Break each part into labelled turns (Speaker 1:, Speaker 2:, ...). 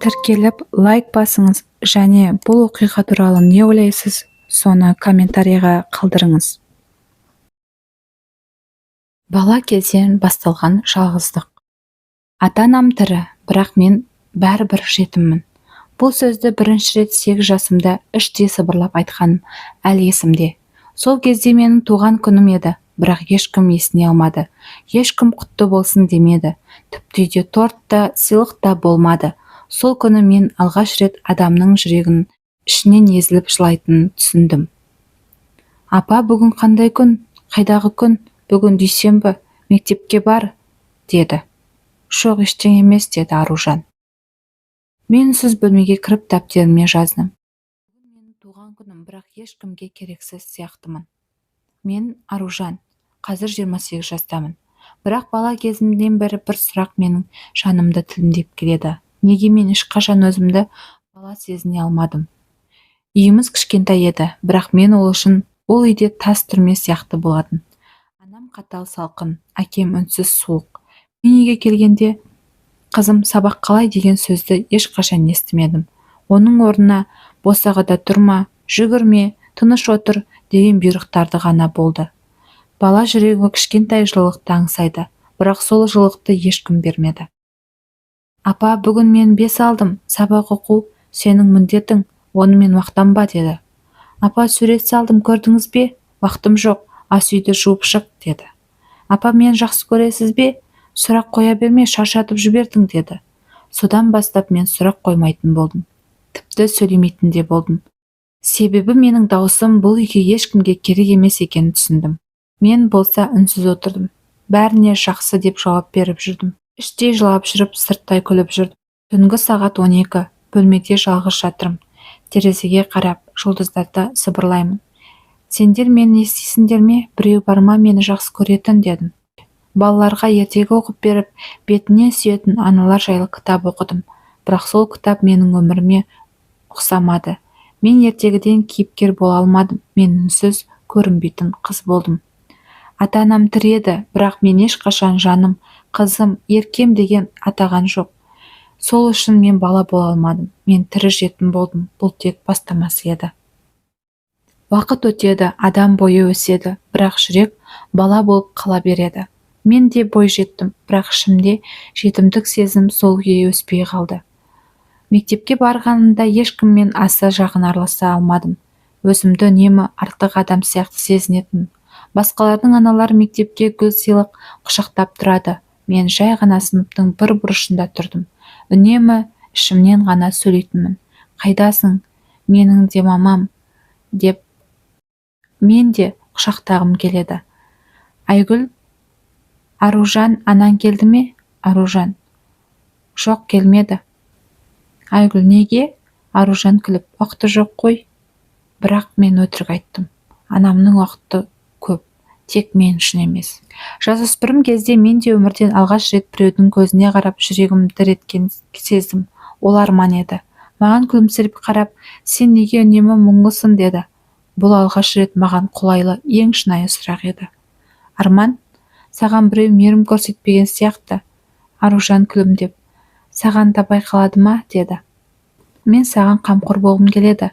Speaker 1: тіркеліп лайк басыңыз және бұл оқиға туралы не ойлайсыз, соны комментарийға қалдырыңыз. Бала кезден басталған жалғыздық. Ата-анам тірі, бірақ мен бәрібір жетіммін. Бұл сөзді бірінші рет 8 жасымда іштей сыбырлап айтқаным әлі есімде. Сол кезде менің туған күнім еді, бірақ ешкім есіне алмады. Ешкім құтты болсын демеді. Тіпті үйде торт та, сыйлық та болмады. Сол күні мен алғаш рет адамның жүрегінің ішінен езіліп жылайтынын түсіндім. Апа, бүгін қандай күн? Қайдағы күн? Бүгін дүйсенбі, мектепке бар, деді. Жоқ, ештеңе емес, деді Аружан. Мен үнсіз бөлмеге кіріп дәптеріме жаздым. Бүгін менің туған күнім, бірақ ешкімге керексіз сияқтымын. Мен Аружан, қазір 28 жастамын. Бірақ бала кезімден бері бір сұрақ менің жанымды тілімдеп келеді. Неге мен ешқашан өзімді бала сезіне алмадым? Үйіміз кішкентай еді, бірақ мен ол үшін ол үйде тас түрме сияқты болатын. Анам қатал салқын, әкем үнсіз суық. Мен үйге келгенде қызым сабақ қалай деген сөзді ешқашан естімедім. Оның орнына босағада тұрма, жүгірме, тыныш отыр деген бұйрықтарды ғана болды. Бала жүрегі кішкентай жылылықты аңсайды, бірақ сол жылылықты ешкім бермеді. Апа, бүгін мен 5 алдым, сабақ оқу сенің міндетің, онымен мақтанба, деді. Апа, сурет салдым, көрдіңіз бе? Уақытым жоқ, ас үйді жуып шық, деді. Апа, мен жақсы көресіз бе? Сұрақ қоя берме, шаршатып жібердің, деді. Содан бастап мен сұрақ қоймайтын болдым. Тіпті сөйлемейтін де болдым. Себебі менің дауысым бұл үйге ешкімге керек емес екенін түсіндім. Мен болса үнсіз отырдым. Бәріне жақсы деп жауап беріп жүрдім. Іштей жылап жүріп, сырттай күліп жүрдім. Түнгі сағат 12, бөлмеде жалғыз жатырмын. Терезеге қарап, жұлдыздарды сыбырлаймын. Сендер мені естисіңдер ме? Біреу бар ма мені жақсы көретін, дедім. Балаларға ертегі оқып беріп, бетіне сүйетін аналар жайлы кітап оқыдым. Бірақ сол кітап менің өміріме ұқсамады. Мен ертегіден кейіпкер бола алмадым. Мен үнсіз көрінбейтін қыз болдым. Ата-анам тірі еді, бірақ мен ешқашан жаным, қызым, еркем деген атаған жоқ. Сол үшін мен бала бола алмадым. Мен тірі жетім болдым. Бұл тек бастамасы еді. Уақыт өтеді, адам бойы өседі, бірақ жүрек бала болып қала береді. Мен де бой жеттім, бірақ ішімде жетімдік сезім сол күйі өспей қалды. Мектепке барғанымда ешкіммен аса жақын араласа алмадым. Өзімді үнемі артық адам сияқты сезінетінмін. Басқалардың аналары мектепке гүл сыйлық құшақтап тұрады. Мен жай ғана сыныптың бір бұрышында тұрдым. Үнемі ішімнен ғана сөйлейтінмін. Қайдасың? Менің де мамам, деп мен де құшақтағым келеді. Айгүл, Аружан, анаң келді ме? Аружан: жоқ, келмеді. Айгүл: неге? Аружан күліп: уақыты жоқ қой. Бірақ мен өтірік айттым. Анамның уақыты көп, тек мен үшін емес. Жасөспірім кезде мен де өмірден алғаш рет біреудің көзіне қарап жүрегім дір еткен сездім. Ол Арман еді. Маған күлімсіреп қарап, сен неге үнемі мұңлысың, деді. Бұл алғаш рет маған қолайлы, ең шынайы сұрақ еді. Арман: саған біреу мейірім көрсетпеген сияқты. Аружан күлімдеп: саған да байқалады ма, деді. Мен саған қамқор болғым келеді.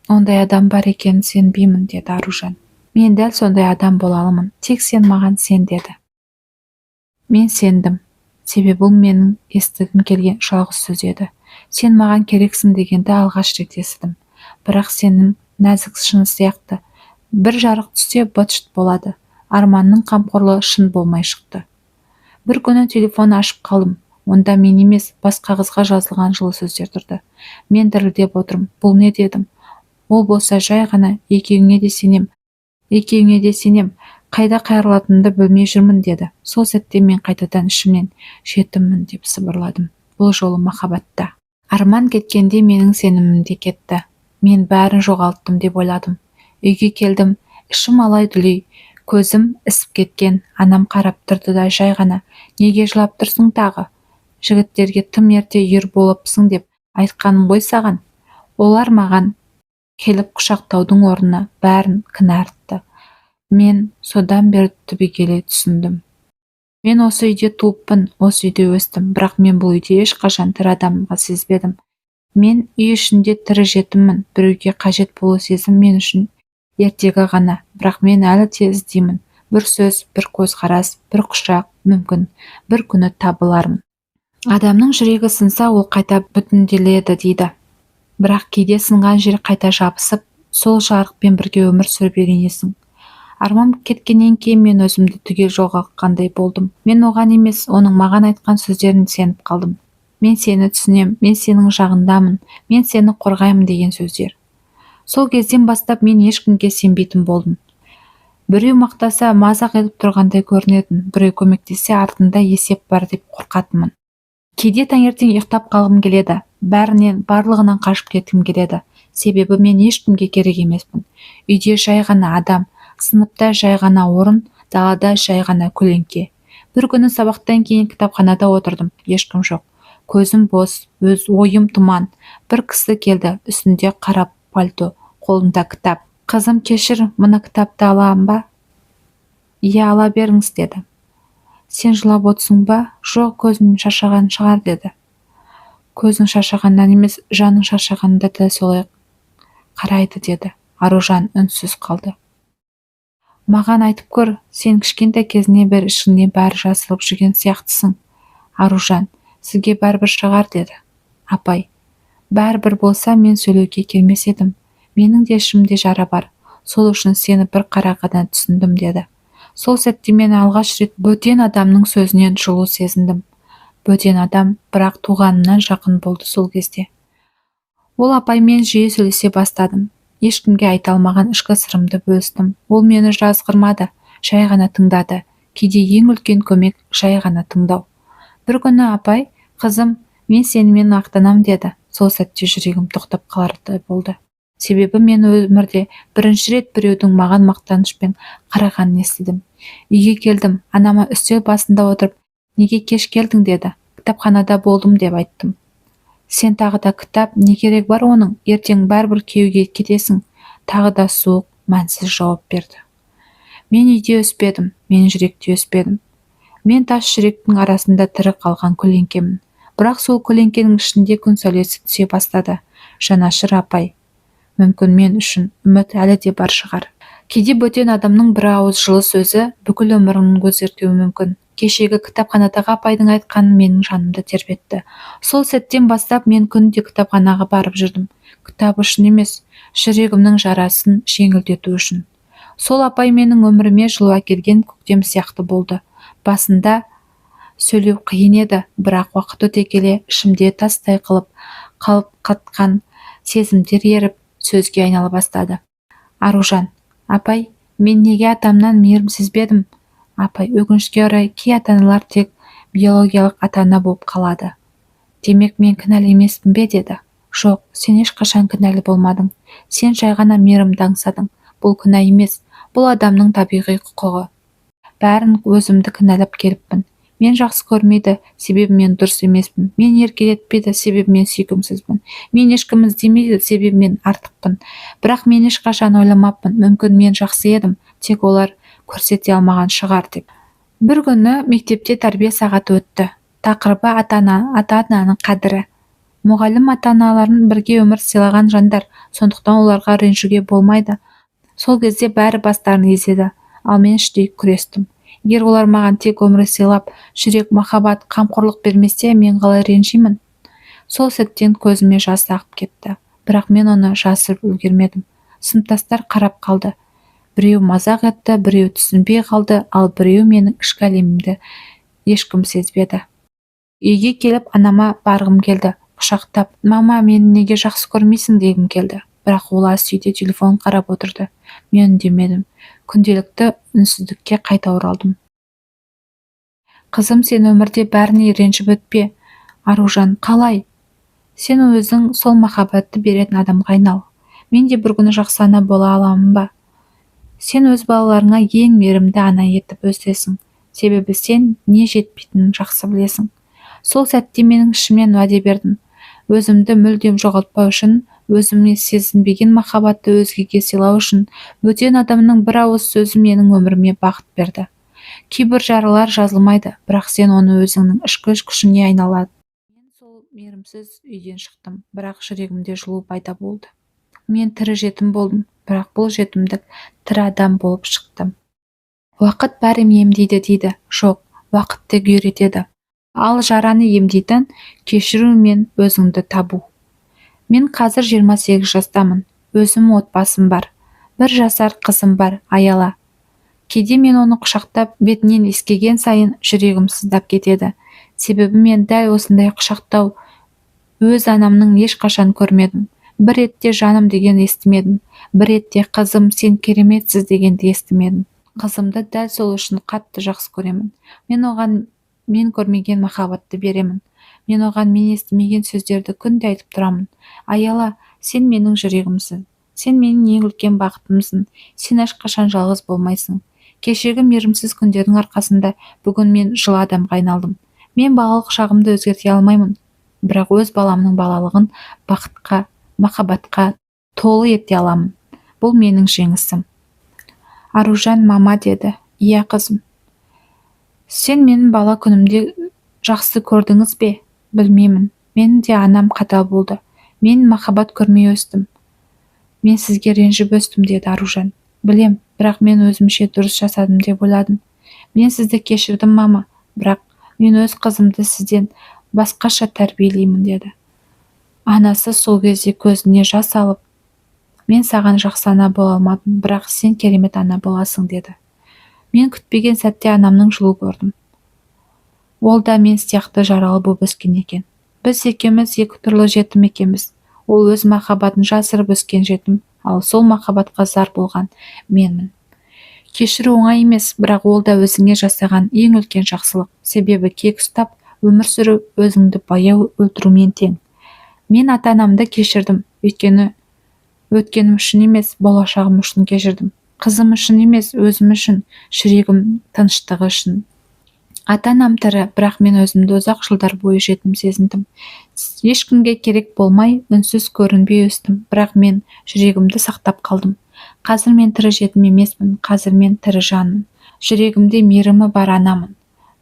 Speaker 1: Ондай адам бар екенін сенбеймін, деді Аружан. Мен дәл сондай адам бола аламын, тек сен маған сен, деді. Мен сендім, себебі бұл менің естігім келген жалғыз сөз еді. Сен маған керексің дегенді алғаш рет естідім. Бірақ сенің нәзік шыны сияқты. Бір жарық түссе быт-шыт болады. Арманның қамқорлығы шын болмай шықты. Бір күні телефон ашып қалдым. Онда мен емес, басқа қызға жазылған жылы сөздер тұрды. Мен дірілдеп отырмын. Бұл не, дедім. Ол болса жай ғана: екеуіңе де сенем, қайда қайрылатынымды білмей жүрмін, деді. Сол сәтте мен қайтадан ішімнен жетіммін деп сыбырладым. Бұл жолы махаббатта. Арман кеткенде менің сенімім де кетті. Мен бәрін жоғалттым деп ойладым. Үйге келдім, ішім алай-дүлей, көзім ісіп кеткен. Анам қарап тұрды да жай ғана: неге жылап тұрсың тағы? Жігіттерге тым ерте үйір болыпсың деп айтқаным ғой саған. Олар маған келіп құшақтаудың орнына бәрін кінә артты. Мен содан бері түбегейлі түсіндім. Мен осы үйде туыппын, осы үйде өстім, бірақ мен бұл үйде ешқашан тірі адамға сезбедім. Мен үй ішінде тірі жетіммін, біреуге қажет болу сезім мен үшін ертегі ғана, бірақ мен әлі де іздеймін. Бір сөз, бір көзқарас, бір құшақ, мүмкін, бір күні табылармын. Адамның жүрегі сынса, ол қайта бүтінделеді дейді. Бірақ кейде сынған жер қайта жабысып, сол жарықпен бірге өмір сүріп үйренесің. Арман кеткеннен кейін мен өзімді түгел жоғалтқандай болдым. Мен оған емес, оның маған айтқан сөздерін сеніп қалдым. Мен сені түсінем, мен сенің жағындамын, мен сені қорғаймын деген сөздер. Сол кезден бастап мен ешкімге сенбейтін болдым. Біреу мақтаса мазақ етіп тұрғандай көрінетін, біреу көмектессе артында есеп бар деп қорқатынмын. Кейде таңертең ұйықтап қалғым келеді, барлығынан қашып кеткім келеді. Себебі мен ешкімге керек емеспін. Үйде жай ғана адам, сыныпта жай ғана орын, далада жай ғана көлеңке. Бір күні сабақтан кейін кітапханада отырдым, ешкім жоқ. Көзім бос, өз ойым тұман. Бір кісі келді, үстінде қара пальто, қолында кітап. Қызым, кешір, мына кітапты аламын ба? Иә, ала беріңіз, деді. Сен жылап отырсың ба? Жоқ, көзім шаршаған шығар, деді. Көзің шаршағаннан емес, жаның шаршағанда да солай қарайды, деді. Аружан үнсіз қалды. Маған айтып көр, сен кішкентай кезінен бері ішіңнен бәрі жасырып жүрген сияқтысың. Аружан, сізге бәрібір шығар, деді. Апай, бәрібір болса мен сөйлеуге келмес едім. Менің де ішімде жара бар. Сол үшін сені бір қарағадан түсіндім, деді. Сол сәтте мен алғаш рет бөтен адамның сөзінен жылу сезіндім. Бөтен адам, бірақ туғанымнан жақын болды сол кезде. Ол апаймен жиі сөйлесе бастадым. Ешкімге айта алмаған ішкі сырымды бөлістім. Ол мені жазғырмады, жай ғана тыңдады. Кейде ең үлкен көмек жай ғана тыңдау. Бір күні апай, қызым, мен сенімен мақтанам, деді. Сол сәтте жүрегім тоқтап қалардай болды. Себебі мен өмірде бірінші рет біреудің маған мақтанышпен қарағанын естідім. Үйге келдім, анама үстел басында отырып, неге кеш келдің, деді. Кітапханада болдым, деп айттым. Сен тағы да кітап, не керек бар оның, ертең бәрібір күйеуге кетесің. Тағы да суық, мәнсіз жауап берді. Мен үйде өспедім, мен жүректе өспедім. Мен тас жүректің арасында тірі қалған көлеңкемін. Бірақ сол көлеңкенің ішінде күн сәулесі түсе бастады. Жанашыр апай, мүмкін мен үшін үміт әлі де бар шығар. Кейде бөтен адамның бір ауыз жылы сөзі бүкіл өміріңнің өзгертуі мүмкін. Кешегі кітапханадағы апайдың айтқанын менің жанымды тербетті. Сол сәттен бастап мен күнде кітапханаға барып жүрдім. Кітап үшін емес, жүрегімнің жарасын жеңілдету үшін. Сол апай менің өміріме жылу әкелген көктем сияқты болды. Басында сөйлеу қиын еді, бірақ уақыт өте келе ішімде тастай қалып қатқан сезімдер еріп, сөзге айнала бастады. Аружан, апай, мен неге атамнан мейірім сезбедім? Апай, өкінішке орай, кей ата-аналар тек биологиялық ата-ана болып қалады. Демек мен кінәлі емеспін бе, деді. Жоқ, сен ешқашан кінәлі болмадың. Сен жай ғана мейірімді аңсадың. Бұл күнә емес, бұл адамның табиғи құқығы. Бәрін өзімді кінәлап келіппін. Мен жақсы көрмейді, себебі мен дұрыс емеспін. Мен еркелетпейді, себебі мен сүйкімсізбін. Мен ешкім іздемейді, себебі мен артықпын. Бірақ мен ешқашан ойламаппын, мүмкін мен жақсы едім, тек олар көрсете алмаған шығар деп. Бір күні мектепте тәрбие сағаты өтті. Тақырыбы ата-ананың қадірі. Мұғалім ата-аналарын бірге өмір сыйлаған жандар, сондықтан оларға ренжуге болмайды. Сол кезде бәрі бастарын изеді, ал мен іштей күрестім. Егер олар маған тек өмір сыйлап, жүрек, махаббат, қамқорлық бермесе, мен қалай ренжимін? Сол сәттен көзіме жас ағып кетті. Бірақ мен оны жасырып үлгермедім. Сыныптастар қарап қалды. Біреу мазақ етті, біреу түсінбей қалды, ал біреу менің ішкі әлемімді ешкім сезбеді. Үйге келіп анама барғым келді. Құшақтап, мама, мені неге жақсы көрмейсің дегім келді. Бірақ ол ас үйде телефон қарап отырды. Мен үндемедім. Күнделікті үнсіздікке қайта оралдым. Қызым, сен өмірде бәріне ренжіп өтпе. Аружан, қалай? Сен өзің сол махаббатты беретін адамға айнал. Мен де бір күні жақсы ана бола аламын ба? Сен өз балаларыңа ең мейірімді ана етіп өсесің. Себебі сен не жетпейтінін жақсы білесің. Сол сәтте менің ішімнен уәде бердім. Өзімді мүлдем жоғалтпау үшін, өзіме сезінбеген махаббатты өзгеге сыйлау үшін, бөтен адамның бір ауыз сөзі менің өміріме бақыт берді. Кейбір жаралар жазылмайды, бірақ сен оны өзіңнің ішкі күшіңе айналады. Мен сол мейірімсіз үйден шықтым, бірақ жүрегімде жылу пайда болды. Мен тірі жетім болдым, бірақ бұл жетімдік тірі адам болып шықтым. Уақыт бәрін емдейді дейді. Жоқ, уақыт тек үйретеді. Ал жараны емдейтін кешіру мен өзіңді табу. Мен қазір 28 жастамын. Өзім отбасым бар. 1 жасар қызым бар, Аяла. Кейде мен оны құшақтап, бетінен иіскеген сайын жүрегім сыздап кетеді. Себебі мен дәл осындай құшақтау өз анамның ешқашан көрмедім. Бір ретте жаным деген естімедім. Бір ретте қызым, сен кереметсіз дегенді естімедім. Қызымды дәл сол үшін қатты жақсы көремін. Мен оған мен көрмеген махаббатты беремін. Мен оған мен естімеген сөздерді күнде айтып тұрамын. Аяла, сен менің жүрегімсің. Сен менің ең үлкен бақытымсың. Сен ешқашан жалғыз болмайсың. Кешегі мейірімсіз күндердің арқасында бүгін мен жылы адамға айналдым. Мен балалық шағымды өзгерте алмаймын, бірақ өз баламның балалығын бақытқа, махаббатқа толы ете аламын. Бұл менің жеңісім. Аружан мама деді. Иә қызым. Сен менің бала күнімде жақсы көрдіңіз бе? Білмеймін. Менің де анам қатал болды. Мен махаббат көрмей өстім. Мен сізге ренжіп өстім, деді Аружан. Білем, бірақ мен өзімше дұрыс жасадым деп ойладым. Мен сізді кешірдім, мама, бірақ мен өз қызымды сізден басқаша тәрбиелеймін, деді. Анасы сол кезде көзіне жас алып, мен саған жақсы ана бола алмадым, бірақ сен керемет ана боласың, деді. Мен күтпеген сәтте анамның жылу көрдім. Ол да мен сияқты жаралы боп өскен екен. Біз екеуміз екі түрлі жетім екенбіз. Ол өз махаббатын жасырып өскен жетім, ал сол махаббатқа зар болған менмін. Кешіру оңай емес, бірақ ол да өзіңе жасаған ең үлкен жақсылық. Себебі кек ұстап, өмір сүру өзіңді баяу өлтірумен тең. Мен ата-анамды кешірдім, өткенім үшін емес, болашағым үшін кешірдім. Қызым үшін емес, өзім үшін, жүрегім тыныштығы үшін. Ата-анам тірі, бірақ мен өзімді ұзақ жылдар бойы жетім сезіндім. Ешкімге керек болмай, үнсіз көрінбей өстім, бірақ мен жүрегімді сақтап қалдым. Қазір мен тірі жетім емеспін, қазір мен тірі жанмын. Жүрегімде мейірімі бар анамын.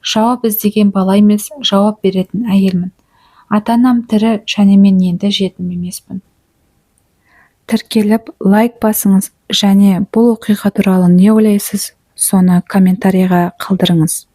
Speaker 1: Жауап іздеген бала емес, жауап беретін әйелмін. Ата-анам тірі, және мен енді жетім емеспін. Тіркеліп, лайк басыңыз, және бұл оқиға туралы не ойлайсыз, соны комментарийға қалдырыңыз.